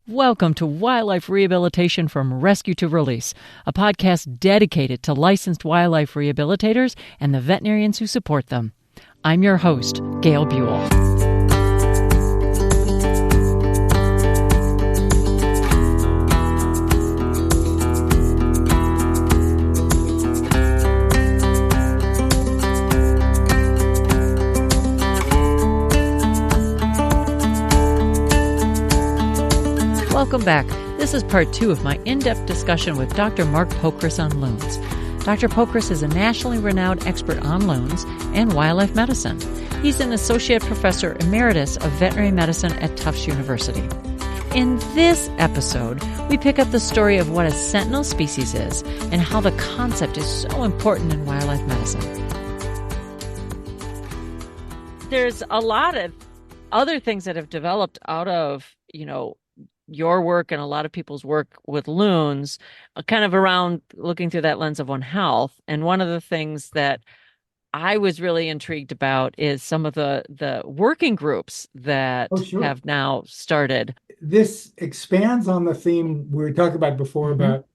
Welcome to Wildlife Rehabilitation from Rescue to Release, a podcast dedicated to licensed wildlife rehabilitators and the veterinarians who support them. I'm your host, Gail Buhl. Welcome back. This is part 2 of my in-depth discussion with Dr. Mark Pokras on loons. Dr. Pokras is a nationally renowned expert on loons and wildlife medicine. He's an associate professor emeritus of veterinary medicine at Tufts University. In this episode, we pick up the story of what a sentinel species is and how the concept is so important in wildlife medicine. There's a lot of other things that have developed out of, your work and a lot of people's work with loons, kind of around looking through that lens of One Health. And one of the things that I was really intrigued about is some of the working groups that have now started. This expands on the theme we were talking about before about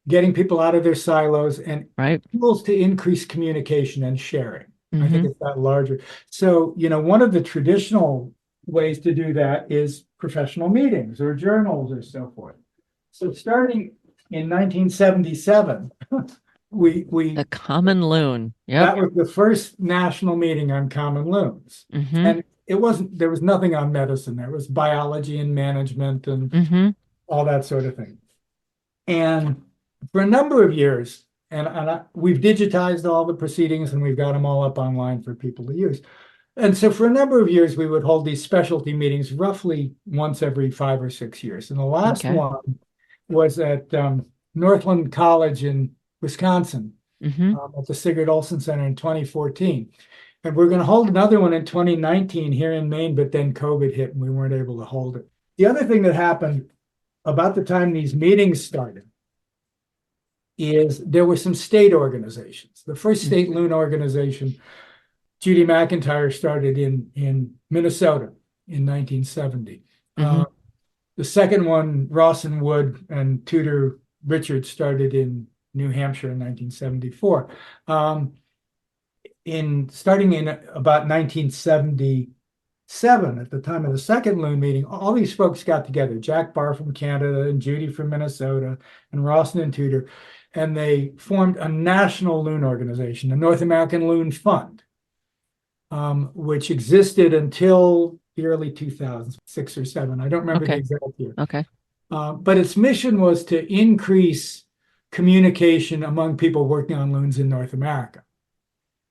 getting people out of their silos and tools to increase communication and sharing. I think it's that larger. So, one of the traditional ways to do that is professional meetings or journals or so forth. So starting in 1977, we the common loon. That was the first national meeting on common loons. And there was nothing on medicine. There was biology and management and all that sort of thing. And for a number of years, we've digitized all the proceedings and we've got them all up online for people to use. And so for a number of years, we would hold these specialty meetings roughly once every 5 or 6 years. And the last one was at Northland College in Wisconsin, at the Sigurd Olson Center in 2014. And we're going to hold another one in 2019 here in Maine, but then COVID hit and we weren't able to hold it. The other thing that happened about the time these meetings started is there were some state organizations. The first state loon organization, Judy McIntyre, started in Minnesota in 1970. The second one, Ross and Wood and Tudor Richard, started in New Hampshire in 1974. Starting in about 1977, at the time of the second loon meeting, all these folks got together, Jack Barr from Canada and Judy from Minnesota and Ross and Tudor, and they formed a national loon organization, the North American Loon Fund, which existed until the early 2000s, 6 or 7. I don't remember the exact year. But its mission was to increase communication among people working on loons in North America.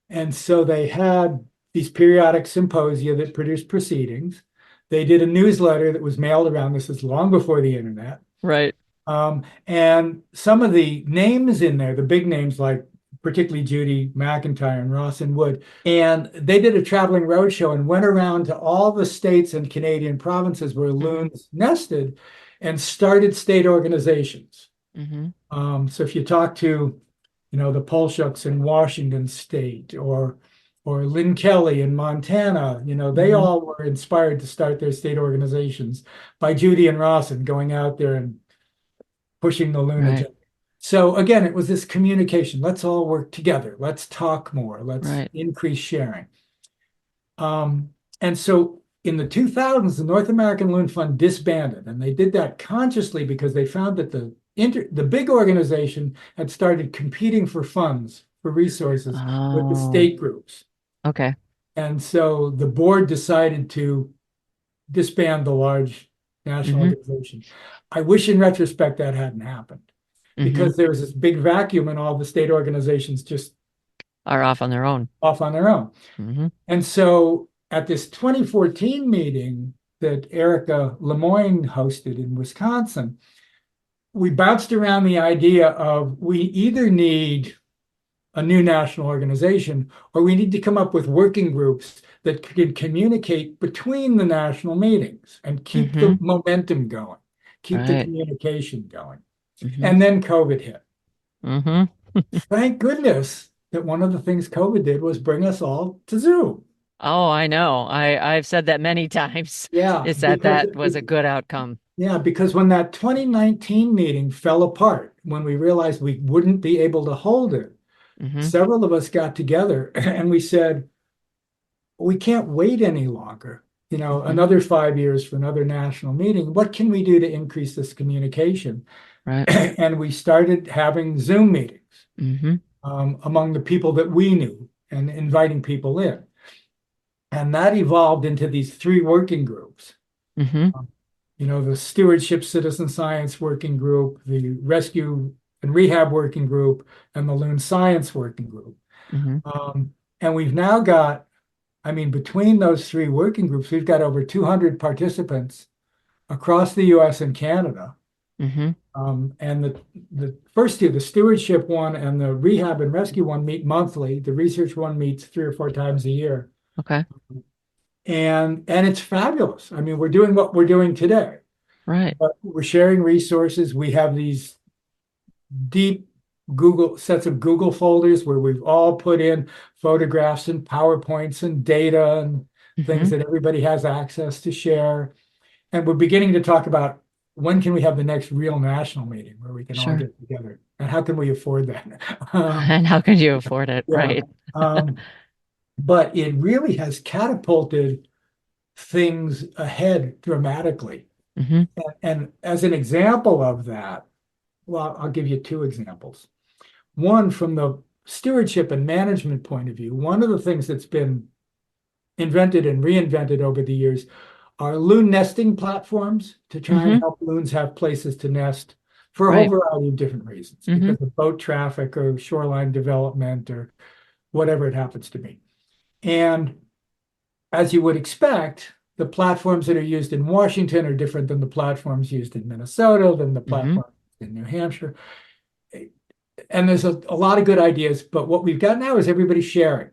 And so they had these periodic symposia that produced proceedings. They did a newsletter that was mailed around. This is long before the internet. Right. And some of the names in there, the big names like particularly Judy McIntyre and Ross and Wood. And they did a traveling roadshow and went around to all the states and Canadian provinces where loons nested and started state organizations. So if you talk to, the Polshuks in Washington State or Lynn Kelly in Montana, they all were inspired to start their state organizations by Judy and Ross and going out there and pushing the loon agenda. So again, it was this communication. Let's all work together. Let's talk more. Let's increase sharing. And so in the 2000s, the North American Loon Fund disbanded. And they did that consciously because they found that the big organization had started competing for funds, for resources with the state groups. And so the board decided to disband the large national organization. I wish in retrospect that hadn't happened. Because there was this big vacuum and all the state organizations just are off on their own. And so at this 2014 meeting that Erica Lemoyne hosted in Wisconsin, we bounced around the idea of we either need a new national organization or we need to come up with working groups that can communicate between the national meetings and keep the momentum going, keep the communication going. And then COVID hit. Thank goodness that one of the things COVID did was bring us all to Zoom. Oh, I know. I've said that many times. Yeah. Is that was a good outcome. Yeah, because when that 2019 meeting fell apart, when we realized we wouldn't be able to hold it, Hmm. several of us got together and we said, we can't wait any longer. Hmm. Another 5 years for another national meeting. What can we do to increase this communication? Right. And we started having Zoom meetings Hmm. among the people that we knew and inviting people in. And that evolved into these three working groups. Hmm. Um, the Stewardship Citizen Science Working Group, the Rescue and Rehab Working Group, and the Loon Science Working Group. Hmm. And we've now got, between those three working groups, we've got over 200 participants across the US and Canada. Hmm. And the first two, the stewardship one and the rehab and rescue one, meet monthly. The research one meets 3 or 4 times a year. Okay. And it's fabulous. We're doing what we're doing today, Right. but we're sharing resources. We have these deep Google sets of Google folders where we've all put in photographs and PowerPoints and data and things Hmm. that everybody has access to share. And we're beginning to talk about when can we have the next real national meeting where we can all Sure. get together and how can we afford that? Um, And how can you afford it? yeah. Right. Um, but it really has catapulted things ahead dramatically. Hmm. And as an example of that, well, I'll give you two examples. One, from the stewardship and management point of view, one of the things that's been invented and reinvented over the years are loon nesting platforms to try and Hmm. help loons have places to nest for a whole Right. variety of different reasons, Hmm. because of boat traffic or shoreline development or whatever it happens to be. And as you would expect, the platforms that are used in Washington are different than the platforms used in Minnesota, than the Hmm. platforms in New Hampshire. And there's a lot of good ideas, but what we've got now is everybody sharing.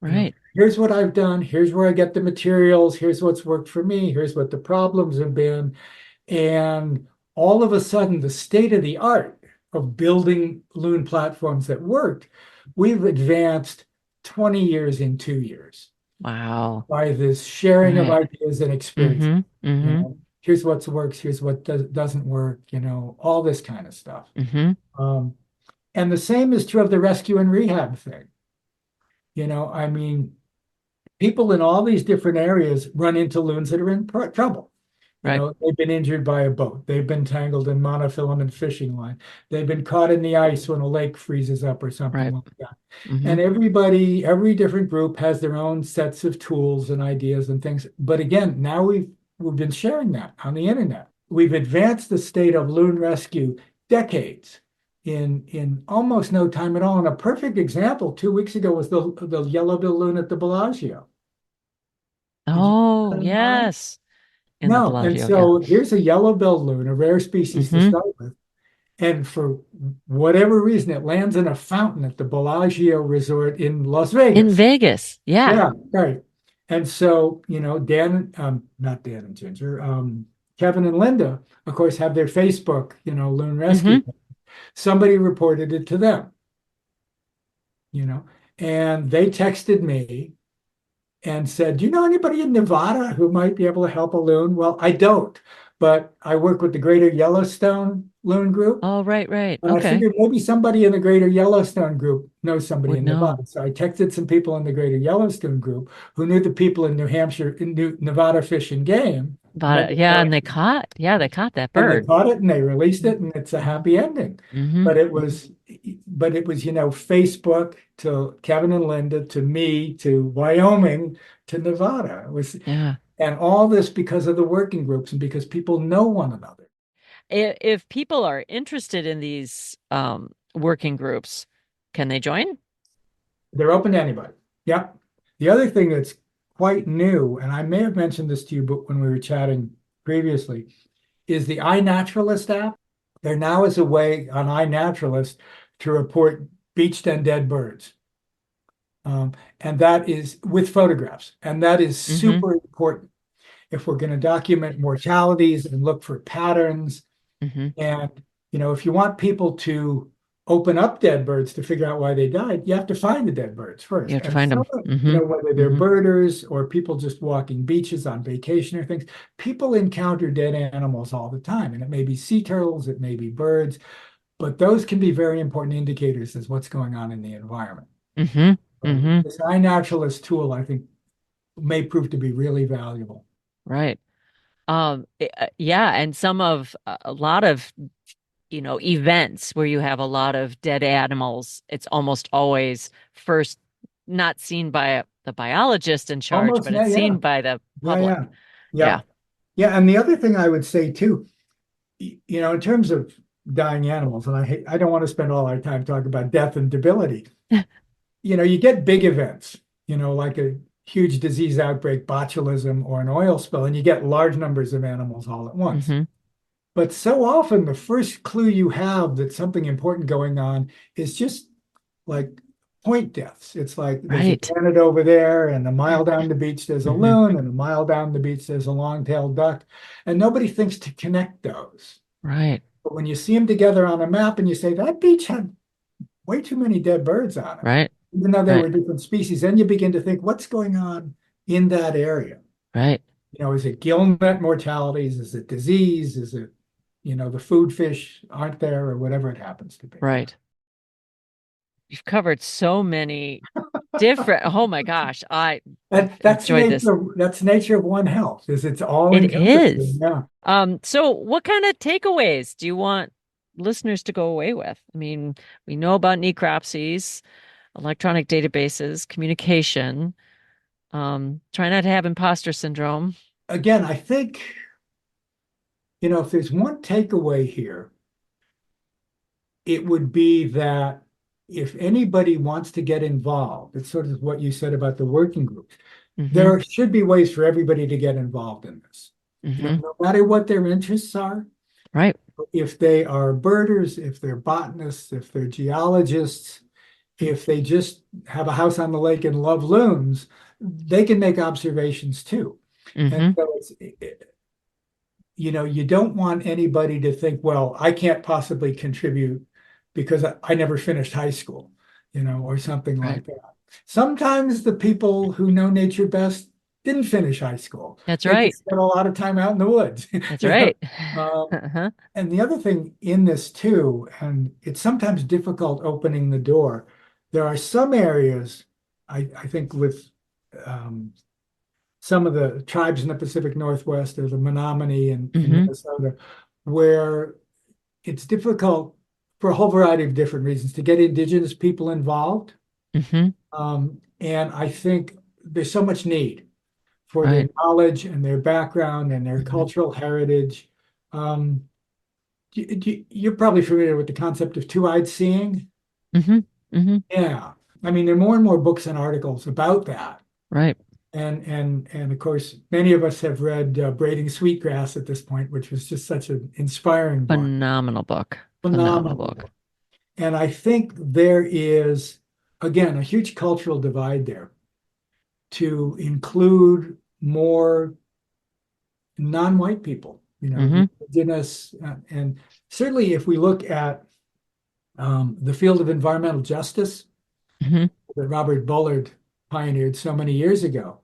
Right. Here's what I've done, here's where I get the materials, here's what's worked for me, here's what the problems have been. And all of a sudden, the state of the art of building loon platforms that worked, we've advanced 20 years in 2 years Wow. by this sharing of Right. ideas and experience. Hmm. Hmm. Here's what works, here's what doesn't work, all this kind of stuff. Hmm. Um, and the same is true of the rescue and rehab thing. People in all these different areas run into loons that are in trouble. Right. They've been injured by a boat. They've been tangled in monofilament fishing line. They've been caught in the ice when a lake freezes up or something Right. like that. Hmm. And every different group has their own sets of tools and ideas and things. But again, now we've been sharing that on the internet. We've advanced the state of loon rescue decades in almost no time at all. And a perfect example 2 weeks ago was the yellow-billed loon at the Bellagio. Did you keep Oh, that in mind? yes. In the No. And Bellagio. Yeah. so here's a yellow-billed loon, a rare species to Hmm. start with. And for whatever reason, it lands in a fountain at the Bellagio Resort in Las In Vegas. Vegas. Yeah. Yeah, right. And so, Dan, not Dan and Ginger, Kevin and Linda, of course, have their Facebook, loon rescue. Hmm. Somebody reported it to them, you know, and they texted me and said, "Do you know anybody in Nevada who might be able to help a loon?" Well, I don't, but I work with the Greater Yellowstone Loon Group. Oh, right, right. And I Okay. figured maybe somebody in the Greater Yellowstone group knows somebody Would in know. Nevada. So I texted some people in the Greater Yellowstone group who knew the people in New Hampshire, in Nevada Fish and Game, But yeah, they caught that and they bird. caught it and they released it, and it's a happy ending. Hmm. But it was, Facebook to Kevin and Linda to me to Wyoming to Nevada. It was, Yeah. and all this because of the working groups and because people know one another. If people are interested in these working groups, can they join? They're open to anybody. Yep. The other thing that's quite new, and I may have mentioned this to you, but when we were chatting previously, is the iNaturalist app. There now is a way on iNaturalist to report beached and dead birds. And that is with photographs. And that is Hmm. super important if we're going to document mortalities and look for patterns. Hmm. And, if you want people to open up dead birds to figure out why they died, you have to find the dead birds You first. have to And find some them. of, whether they're birders or people just walking beaches on vacation or things, people encounter dead animals all the time. And it may be sea turtles, it may be birds, but those can be very important indicators as what's going on in the environment. So this iNaturalist tool, I think, may prove to be really valuable. Right. Yeah, and a lot of events where you have a lot of dead animals, it's almost always first not seen by the biologist in charge, Almost, but it's yeah, seen by the yeah, public. yeah, yeah, Yeah. yeah. And the other thing I would say too, in terms of dying animals, and I don't want to spend all our time talking about death and debility. You get big events, like a huge disease outbreak, botulism, or an oil spill, and you get large numbers of animals all at once. Hmm. But so often the first clue you have that something important going on is just like point deaths. It's like there's a Right. gannet over there, and a mile down the beach there's a Hmm. loon, and a mile down the beach there's a long-tailed duck, and nobody thinks to connect those. Right. But when you see them together on a map and you say that beach had way too many dead birds on it, Right. even though they Right. were different species, then you begin to think, what's going on in that area? Right. Is it gillnet mortalities? Is it disease? Is it, the food fish aren't there or whatever it happens to be? Right. You've covered so many different, oh my gosh, I That's the enjoyed this. nature of One Health, is it's all It encompassing. is. Yeah. So what kind of takeaways do you want listeners to go away with? I mean, we know about necropsies, electronic databases, communication. Try not to have imposter syndrome. Again, I think, if there's one takeaway here, it would be that if anybody wants to get involved, it's sort of what you said about the working group. Hmm. There should be ways for everybody to get involved in this. Hmm. No matter what their interests are, Right. if they are birders, if they're botanists, if they're geologists, if they just have a house on the lake and love loons, they can make observations too. And Hmm. so you don't want anybody to think, well, I can't possibly contribute because I never finished high school, or something Right. like that. Sometimes the people who know nature best didn't finish high school. That's They just right. spent a lot of time out in the woods, That's you know. right. Um, Uh-huh. and the other thing in this too, and it's sometimes difficult opening the door. There are some areas, I think, with um, some of the tribes in the Pacific Northwest or the Menominee in Hmm. Minnesota, where it's difficult for a whole variety of different reasons to get indigenous people involved. Hmm. And I think there's so much need for their Right. knowledge and their background and their Hmm. cultural heritage. Um, you're probably familiar with the concept of two-eyed seeing. Hmm. Hmm. Yeah. I mean, there are more and more books and articles about that. Right. And of course, many of us have read Braiding Sweetgrass at this point, which was just such an inspiring book, Phenomenal book. Phenomenal phenomenal book. book. And I think there is, again, a huge cultural divide there to include more non-white people, Hmm. indigenous, and certainly if we look at the field of environmental justice Hmm. that Robert Bullard pioneered so many years ago.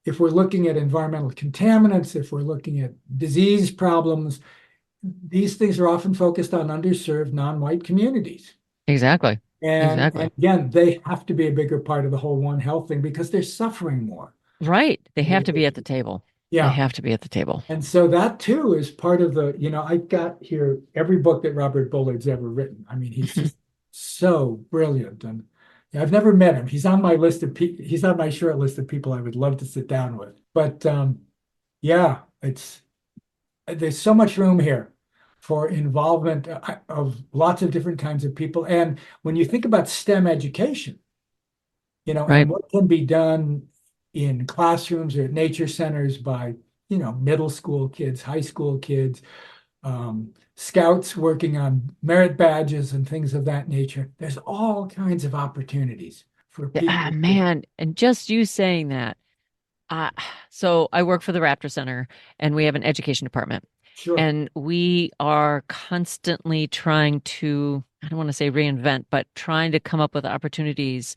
If we're looking at environmental contaminants, if we're looking at disease problems, these things are often focused on underserved non-white communities. Exactly. And Exactly. again, they have to be a bigger part of the whole One Health thing because they're suffering more. Right. They have to be at the table. They Yeah. have to be at the table. And so that too is part of I've got here every book that Robert Bullard's ever written. I mean, he's Mhm. just so brilliant. And I've never met him. He's on my list of people, he's on my short list of people I would love to sit down with. But yeah, there's so much room here for involvement of lots of different kinds of people. And when you think about STEM education, and Right. what can be done in classrooms or nature centers by, middle school kids, high school kids, scouts working on merit badges and things of that nature. There's all kinds of opportunities for Ah, people to, man. And just you saying that. Uh, so I work for the Raptor Center and we have an education department. Sure. And we are constantly trying to, I don't want to say reinvent, but trying to come up with opportunities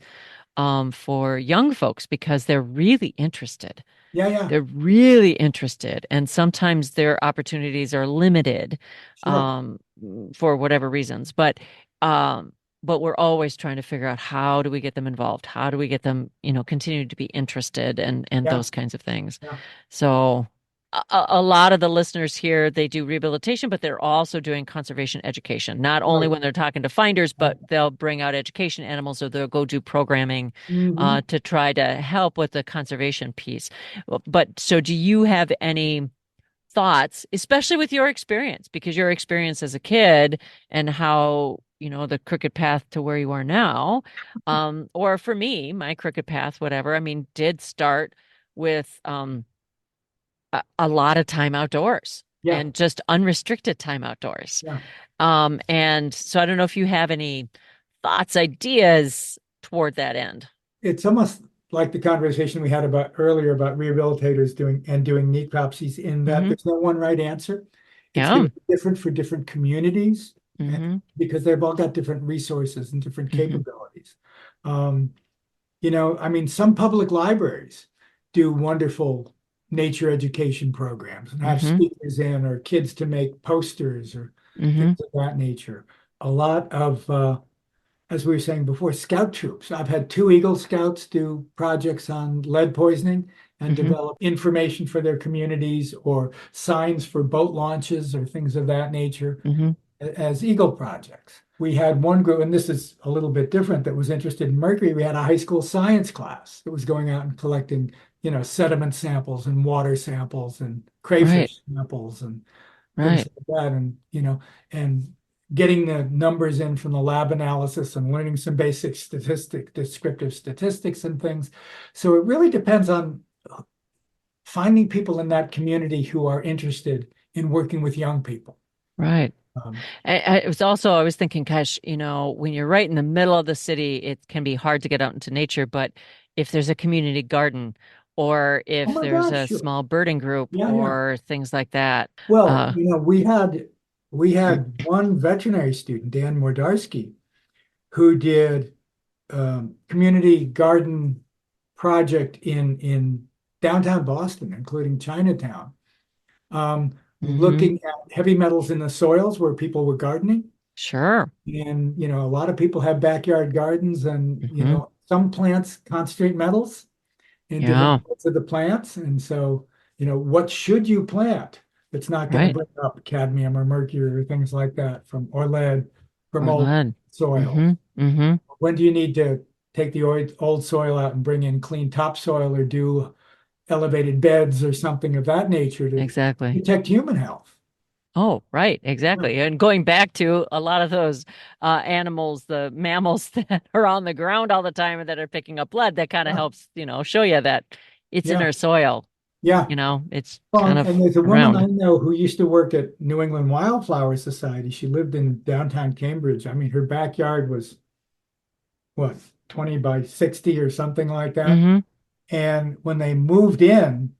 for young folks because they're really interested. Yeah, yeah, They're really interested, and sometimes their opportunities are limited sure. um, for whatever reasons. Um, but we're always trying to figure out how do we get them involved? How do we get them, continue to be interested and Yeah, those kinds of things. yeah, So a lot of the listeners here, they do rehabilitation, but they're also doing conservation education, not only right. when they're talking to finders, Right. but they'll bring out education animals or they'll go do programming Hmm. to try to help with the conservation piece. But so do you have any thoughts, especially with your experience, because your experience as a kid and how, the crooked path to where you are now, or for me, my crooked path, whatever, I mean, did start with a lot of time outdoors Yeah, and just unrestricted time outdoors. yeah. And so I don't know if you have any thoughts, ideas toward that end. It's almost like the conversation we had about earlier about rehabilitators doing necropsies in that Hmm. there's no one right answer. It's going Yeah. to be different for different communities Hmm. because they've all got different resources and different Hmm. capabilities. Um, I mean, some public libraries do wonderful nature education programs and have Hmm. speakers in or kids to make posters or Hmm. things of that nature. A lot of as we were saying before, scout troops. I've had two Eagle Scouts do projects on lead poisoning and Hmm. develop information for their communities or signs for boat launches or things of that nature Hmm. as Eagle projects. We had one group, and this is a little bit different, that was interested in mercury. We had a high school science class that was going out and collecting, sediment samples and water samples and Right. crayfish samples and things Right. like that. And, and getting the numbers in from the lab analysis and learning some basic descriptive statistics and things. So it really depends on finding people in that community who are interested in working with young people. Right. Um, It was also, I was thinking, gosh, when you're right in the middle of the city, it can be hard to get out into nature. But if there's a community garden, or oh if my there's gosh, a sure. small birding group, Yeah, yeah. or things like that, Well, uh, we had one veterinary student, Dan Mordarski, who did community garden project in downtown Boston, including Chinatown, hmm, looking at heavy metals in the soils where people were gardening. sure. And, a lot of people have backyard gardens and, Hmm. some plants concentrate metals in different Yeah. parts of the plants. And so, what should you plant that's not going to Right. bring up cadmium or mercury or things like that or lead from Or old lead. soil? Hmm. Hmm. When do you need to take the old soil out and bring in clean topsoil or do elevated beds or something of that nature to Exactly. protect human health? Oh, right, Yeah, exactly. And going back to a lot of those animals, the mammals that are on the ground all the time and that are picking up lead, that kind of yeah, helps, show you that it's in yeah, our soil, yeah. it's Well, kind and of there's a woman I around. know who used to work at New England Wildflower Society. She lived in downtown Cambridge. I mean, her backyard was what, 20 by 60 or something like that. Hmm. And when they moved in,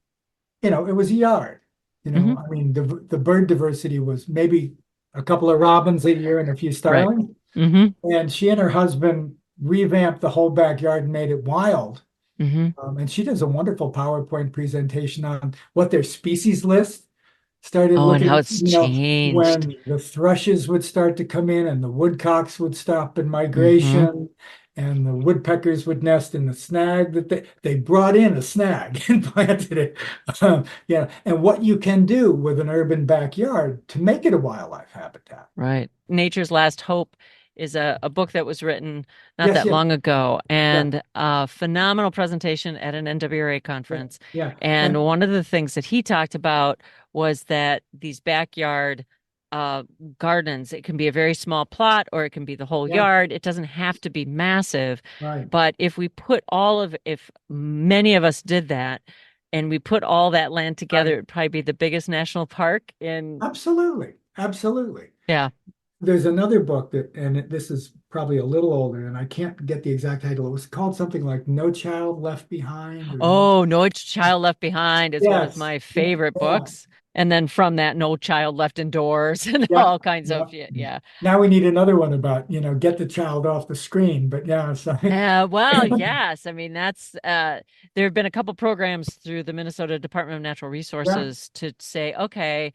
it was a yard. Hmm. I mean, the bird diversity was maybe a couple of robins a year and a few Right. starlings. Hmm. And she and her husband revamped the whole backyard and made it wild. Hmm. And she does a wonderful PowerPoint presentation on what their species list started Oh, and how looking, it's changed. when the thrushes would start to come in and the woodcocks would stop in Hmm. migration and the woodpeckers would nest in the snag that they brought in a snag and planted it. Yeah. And what you can do with an urban backyard to make it a wildlife habitat. Right. Nature's Last Hope is a book that was written not Yes, that yes, long ago, yeah, and a phenomenal presentation at an NWRA yeah, conference. yeah. And And one of the things that he talked about was that these backyard uh, gardens, it can be a very small plot or it can be the whole yeah, yard. It doesn't have to be massive. right. But if many of us did that and we put all that land together, Right. it'd probably be the biggest national park in, Absolutely. Absolutely. yeah. There's another book this is probably a little older, and I can't get the exact title. It was called something like No Child Left Behind or no. Oh, No Child Left Behind is one of Yes. my Yeah. favorite Yeah. books. And then from that, no child left indoors and Yeah, all kinds yeah. of, yeah. Now we need another one about, get the child off the screen. But yeah, so Well, yes. I mean, there have been a couple programs through the Minnesota Department of Natural yeah, Resources to say, okay,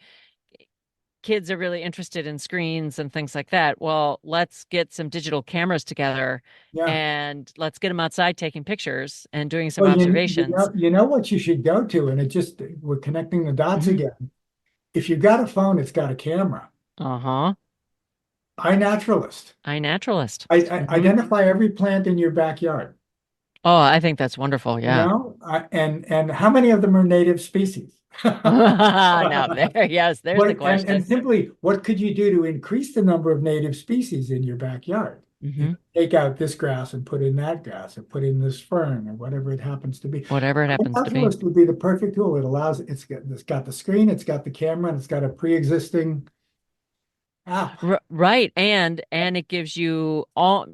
kids are really interested in screens and things like that. Well, let's get some digital cameras together yeah. and let's get them outside taking pictures and doing some Well, observations. you know what you should go to, and we're connecting the dots Hmm. again. If you've got a phone, it's got a camera. Uh-huh. iNaturalist. iNaturalist. I Hmm. identify every plant in your backyard. Oh, I think that's wonderful. Yeah. And how many of them are native species? Now there, yes, there's the What question. and simply, what could you do to increase the number of native species in your backyard? Hmm. Take out this grass and put in that grass, or put in this fern, or whatever it happens to be. Whatever it happens to be. iNaturalist would be the perfect tool. It's got the screen, it's got the camera, and it's got a pre-existing app. Right. And it gives you all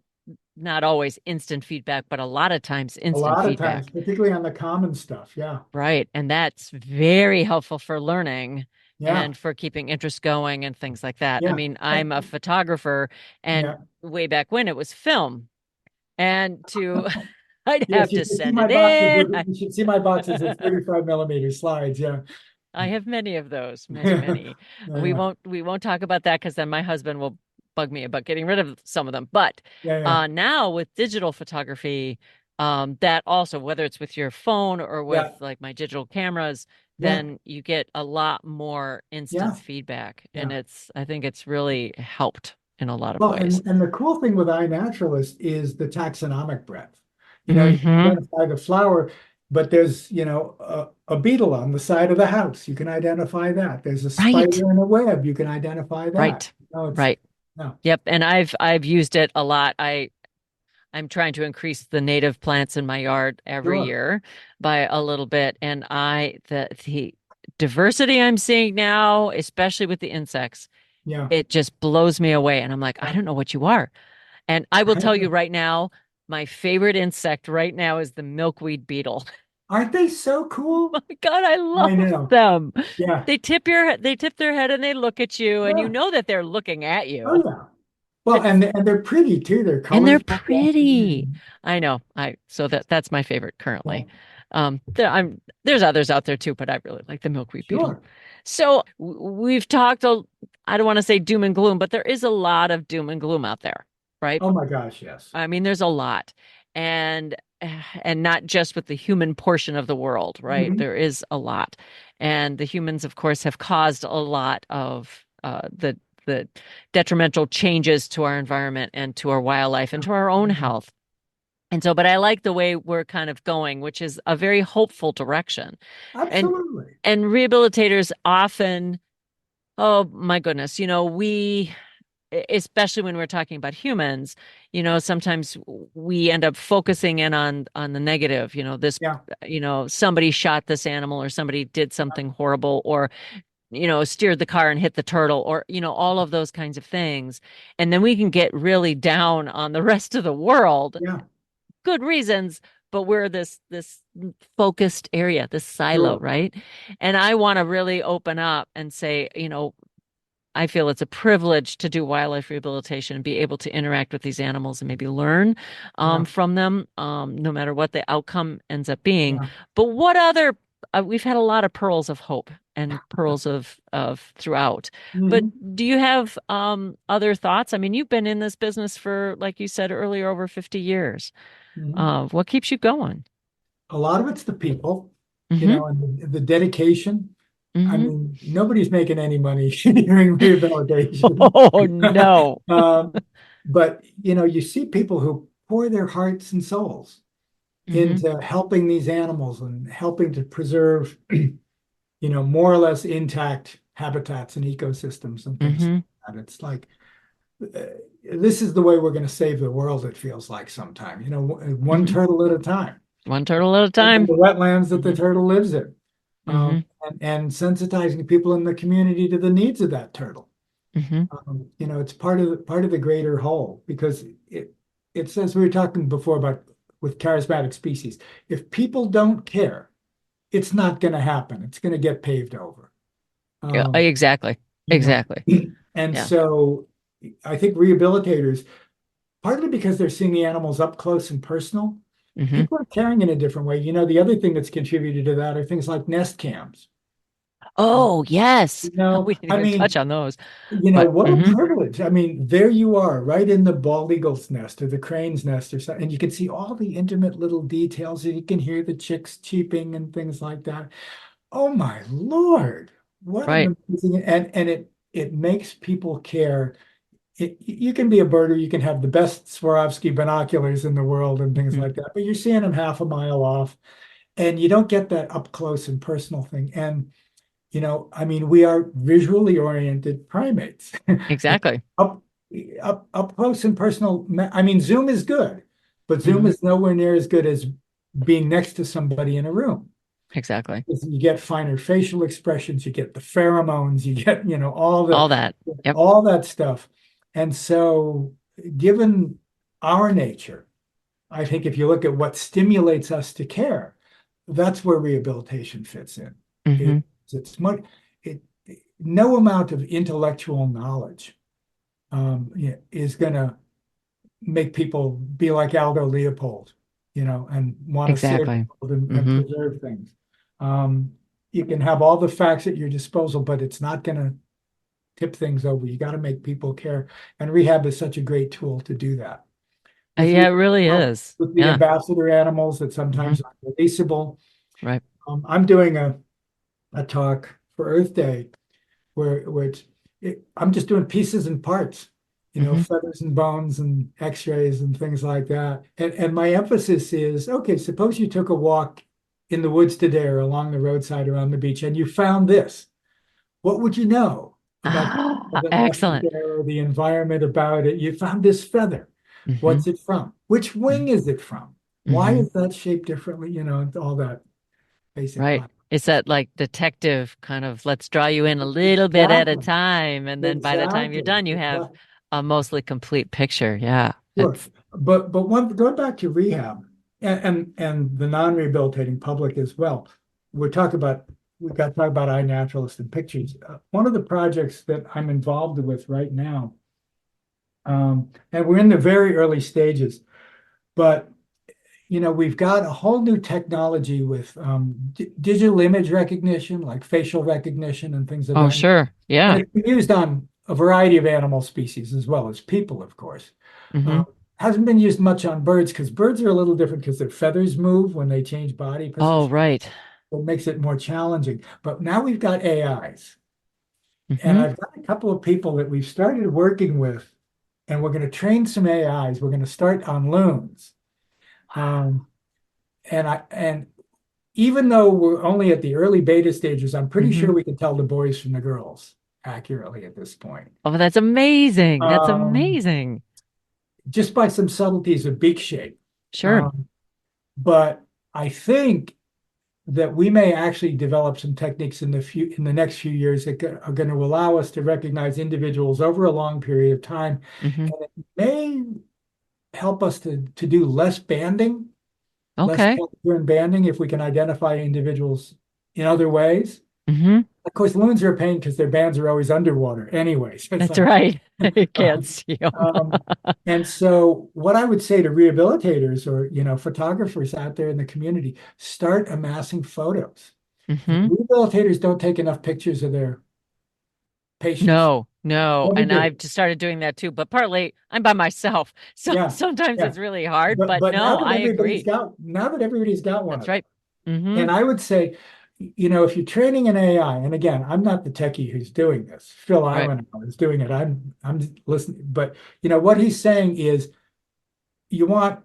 not always instant feedback, but a lot of times A instant lot of times, feedback. particularly on the common stuff. Yeah, Right. And that's very helpful for learning yeah, and for keeping interest going and things like that. I yeah, mean, I'm a photographer, and yeah. way back when it was film. And I'd Yes, have you to should see send my it boxes. in. You should see my boxes of 35 millimeter slides. Yeah. I have many of those, many, Yeah, many. yeah, We won't talk about that because then my husband will bug me about getting rid of some of them. But yeah, yeah, now with digital photography, that also, whether it's with your phone or with yeah, like my digital cameras, yeah, then you get a lot more instant yeah, feedback. And yeah. I think it's really helped in a lot of Well, ways. and the cool thing with iNaturalist is the taxonomic breadth. You can Hmm. identify the flower, but there's, a beetle on the side of the house. You can identify that. There's a Right, spider in a web. You can identify that. right, No, it's right. no. Yep. And I've used it a lot. I'm trying to increase the native plants in my yard every Sure. year by a little bit. And the diversity I'm seeing now, especially with the insects, Yeah. it just blows me away. And I'm like, I Yeah. don't know what you are. And I will tell you right now, my favorite insect right now is the milkweed beetle. Aren't they so cool? My God, I I love know. them. Yeah. They tip their head and they look at you, and you Yeah. know that they're looking at Oh you. yeah. Well, It's and they're pretty too. Their And they're colors pop out. pretty. I know. So that's my favorite Yeah. currently. There's others out there too, but I really like the milkweed beetle. Sure. So we've talked I don't want to say doom and gloom, but there is a lot of doom and gloom out there, right? Oh my gosh, yes. I mean, there's a lot. And and not just with the human portion of the world, right? Mhm. There is a lot. And the humans, of course, have caused a lot of the detrimental changes to our environment and to our wildlife and to our own Mhm. health. And so, but I like the way we're kind of going, which is a very hopeful direction. And Absolutely. and rehabilitators often, oh my goodness, especially when we're talking about humans, sometimes we end up focusing in on the negative, Yeah. somebody shot this animal or somebody did something horrible or steered the car and hit the turtle or all of those kinds of things. And then we can get really down on the rest of the world, Yeah. good reasons, but we're this focused area, this silo, Sure. right? And I want to really open up and say, I feel it's a privilege to do wildlife rehabilitation and be able to interact with these animals and maybe learn Yeah. from them, no matter what the outcome ends up being. Yeah. But what other? We've had a lot of pearls of hope and pearls of throughout. But Mhm. do you have other thoughts? I mean, you've been in this business for, like you said earlier, over 50 years. Mhm. What keeps you going? A lot of it's the people, Hmm. and the dedication. I Hmm. mean, nobody's making any money during rehabilitation. Oh no. Um, but you see people who pour their hearts and souls Hmm. into helping these animals and helping to preserve, more or less intact habitats and ecosystems and things Hmm. like that. It's like uh, this is the way we're going to save the world, it feels like sometime, one Hmm. turtle at a time. One turtle at a And time. the wetlands that the Hmm. turtle lives in, Hmm. and sensitizing people in the community to the needs of that turtle. Hmm. It's part of the greater whole because it says we were talking before about with charismatic species. If people don't care, it's not going to happen. It's going to get paved over. Yeah, Um, exactly. you know, Exactly. and Yeah. so I think rehabilitators, partly because they're seeing the animals up close and personal, Hmm. people are caring in a different way. The other thing that's contributed to that are things like nest cams. Uh, Oh, yes. We didn't I even touch mean, on those. But what a privilege. I mean, there you are, right in the bald eagle's nest or the crane's nest or something, and you can see all the intimate little details, and you can hear the chicks cheeping and things like that. Oh my Lord, what right. an amazing, and it makes people care. You can be a birder, you can have the best Swarovski binoculars in the world and things Hmm. like that, but you're seeing them half a mile off, and you don't get that up close and personal thing. And I mean, we are visually oriented primates. Exactly. Up, up close and personal. I mean, Zoom is good, but Zoom Hmm. is nowhere near as good as being next to somebody in a room. Exactly. You get finer facial expressions, you get the pheromones, you get, All that. Yep. all that stuff. And so, given our nature, I think if you look at what stimulates us to care, that's where rehabilitation fits in. It, Hmm. it's much, it, no amount of intellectual knowledge is going to make people be like Aldo Leopold, and want to save the Exactly. world and Hmm. preserve things. Um, you can have all the facts at your disposal, but it's not going to tip things over. You got to make people care, and rehab is such a great tool to do that. With Yeah, the it really is. with the Yeah. ambassador animals that Hmm. sometimes are releasable. Right. I'm doing a talk for Earth Day where I'm just doing pieces and parts, Hmm. feathers and bones and x-rays and things like that. And my emphasis is, okay, suppose you took a walk in the woods today or along the roadside or on the beach and you found this. What would you know about Ah, the nest excellent. there or the environment about it? You found this feather. Hmm. What's it from? Which wing is it from? Why Hmm. is that shaped differently? All that basic Right. class. It's that like detective kind of let's draw you in a little bit at a Exactly. time. And then by the time you're Exactly. done, you have Exactly. a mostly complete picture. Yeah. Sure. It's But one going back to rehab and the non-rehabilitating public as well. We've got to talk about iNaturalist and pictures. One of the projects that I'm involved with right now, and we're in the very early stages, but we've got a whole new technology with digital image recognition, like facial recognition and things of oh that. sure. And Yeah. it's been used on a variety of animal species as well as people, of course. Hmm. Um, hasn't been used much on birds because birds are a little different because their feathers move when they change body Oh, position. right. It makes it more challenging. But now we've got AIs, and Hmm. I've got a couple of people that we've started working with, and we're going to train some AIs. We're going to start on loons. Um, and even though we're only at the early beta stages, I'm pretty Hmm. sure we can tell the boys from the girls accurately at this point. Oh, that's amazing. That's Um, amazing. just by some subtleties of beak shape. Sure. Um, but I think that we may actually develop some techniques in the next few years that are going to allow us to recognize individuals over a long period of time, Hmm. and it may help us to do less banding, less Okay. pattern banding if we can identify individuals in other ways. Hmm. Of course, loons are a pain because their bands are always underwater anyways. It's That's like, right. You can't um, see them. um, and so what I would say to rehabilitators or, photographers out there in the community, start amassing photos. Hmm. Rehabilitators don't take enough pictures of their patients. No, no. Never And I've do. just started doing that too, but partly I'm by myself. So Yeah. sometimes Yeah. it's really hard, But but but no, I agree. now that everybody's got one That's of them. right. Hmm. And I would say, if you're training an AI, and again, I'm not the techie who's doing this. Phil Right. Island is doing it. I'm just listening. But what he's saying is you want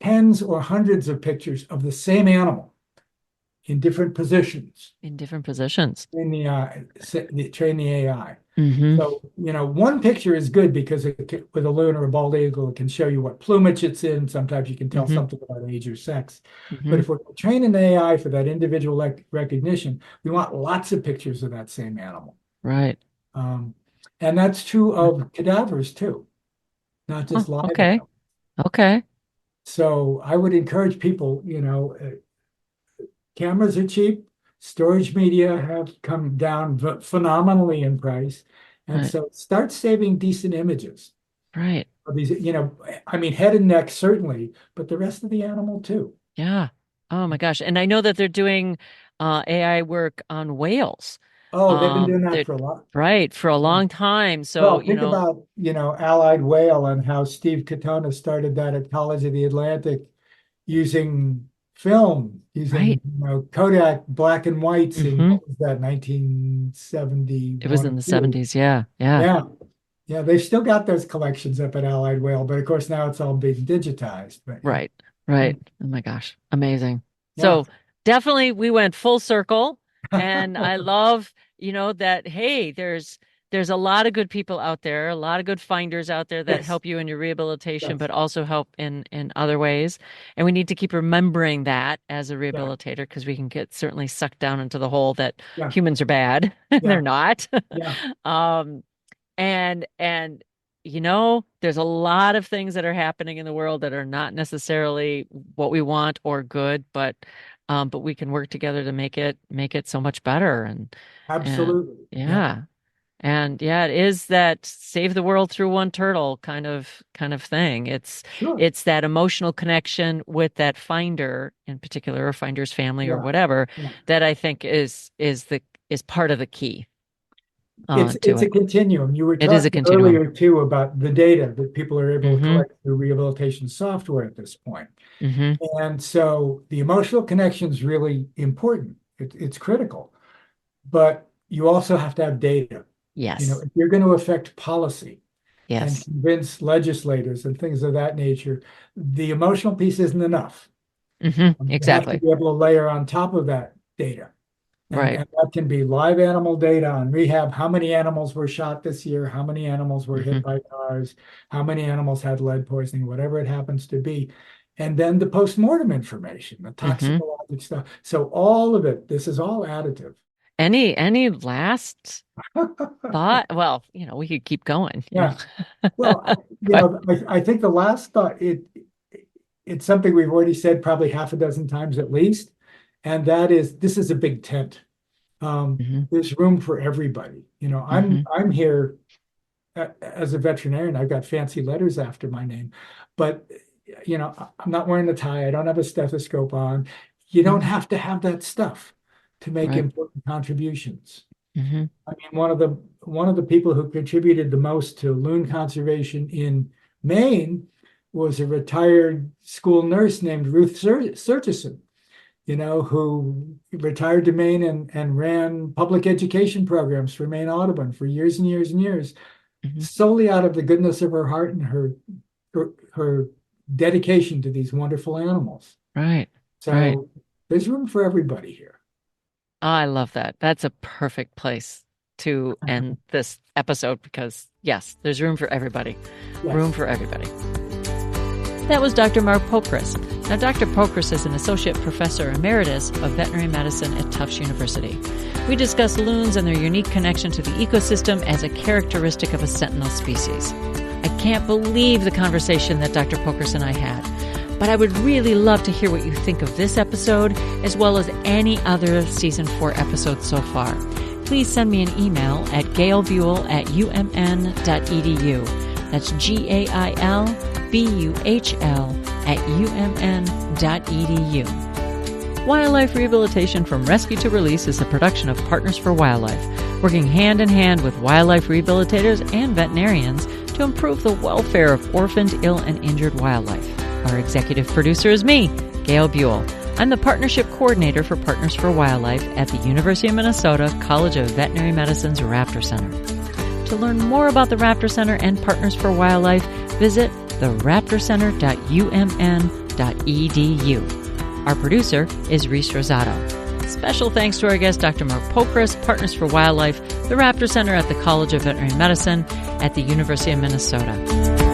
tens or hundreds of pictures of the same animal in different positions In different positions. in train the AI. Hmm. So, one picture is good because with a loon or a bald eagle, it can show you what plumage it's in. Sometimes you can tell Hmm. something about age or sex. But Hmm. if we're training AI for that individual recognition, we want lots of pictures of that same animal. Right. Um, and that's true of cadavers too, not Oh, just live okay. animals. Okay. So I would encourage people, cameras are cheap. Storage media have come down phenomenally in price. And Right. so start saving decent images Right. of these, I mean, head and neck certainly, but the rest of the animal too. Yeah. Oh my gosh. And I know that they're doing AI work on whales. Oh, they've been doing that They're for a lot. right for a Yeah. long time. So, Well, think about, Allied whale and how Steve Katona started that at College of the Atlantic using film, using, right. Kodak black and whites in, Hmm. what was that, It was 1971 or in the two. 70s. Yeah. Yeah. Yeah. Yeah, they've still got those collections up at Allied Whale, but of course now it's all being digitized. But yeah. Right. Right. Oh my gosh. Amazing. Yeah. So definitely we went full circle. And I love, that, hey, there's a lot of good people out there, a lot of good finders out there that Yes. help you in your rehabilitation, Yes. but also help in other ways. And we need to keep remembering that as a Yeah. rehabilitator because we can get certainly sucked down into the hole that Yeah. humans are bad and Yeah. they're not. Yeah. Um, and there's a lot of things that are happening in the world that are not necessarily what we want or good, but we can work together to make it so much better. And Absolutely. Yeah. yeah. And yeah, it is that save the world through one turtle kind of thing. It's Sure. it's that emotional connection with that finder in particular, or finder's family or Yeah. whatever, Yeah. that I think is part of the key to It's a it. continuum. You were It is a talking continuum. earlier too about the data that people are able to Mm-hmm. collect through rehabilitation software at this point. Mm-hmm. And so the emotional connection is really important. It's critical, but you also have to have data. Yes. If you're going to affect policy and Yes. convince legislators and things of that nature, the emotional piece isn't enough. Mm-hmm. You have to Exactly. be able to layer on top of that data. And, Right. and that can be live animal data on rehab. How many animals were shot this year? How many animals were Mm-hmm. hit by cars? How many animals had lead poisoning? Whatever it happens to be. And then the postmortem information, the Mm-hmm. toxicologic stuff. So all of it, this is all additive. Any last thought? Well, we could keep going. Yeah. Well, But I think the last thought, it's something we've already said probably half a dozen times at least, and that is this is a big tent. mm-hmm. There's room for everybody. Mm-hmm. I'm here as a veterinarian. I've got fancy letters after my name, but I'm not wearing a tie. I don't have a stethoscope on. You don't Mm-hmm. have to have that stuff to make Right. important contributions. Mm-hmm. I mean, one of the people who contributed the most to loon conservation in Maine was a retired school nurse named Ruth Surchison, who retired to Maine and ran public education programs for Maine Audubon for years and years and years, Mm-hmm. solely out of the goodness of her heart and her dedication to these wonderful animals. Right. Right. So there's room for everybody here. I love that. That's a perfect place to end this episode because, yes, there's room for everybody. Yes. Room for everybody. That was Dr. Mark Pokras. Now, Dr. Pokras is an associate professor emeritus of veterinary medicine at Tufts University. We discuss loons and their unique connection to the ecosystem as a characteristic of a sentinel species. I can't believe the conversation that Dr. Pokras and I had. But I would really love to hear what you think of this episode, as well as any other Season 4 episodes so far. Please send me an email at gailbuhl@umn.edu. That's GAILBUHL@umn.edu. Wildlife Rehabilitation from Rescue to Release is a production of Partners for Wildlife, working hand in hand with wildlife rehabilitators and veterinarians to improve the welfare of orphaned, ill, and injured wildlife. Our executive producer is me, Gail Buhl. I'm the Partnership Coordinator for Partners for Wildlife at the University of Minnesota College of Veterinary Medicine's Raptor Center. To learn more about the Raptor Center and Partners for Wildlife, visit theraptorcenter.umn.edu. Our producer is Reese Rosato. Special thanks to our guest, Dr. Mark Pokras, Partners for Wildlife, the Raptor Center at the College of Veterinary Medicine at the University of Minnesota.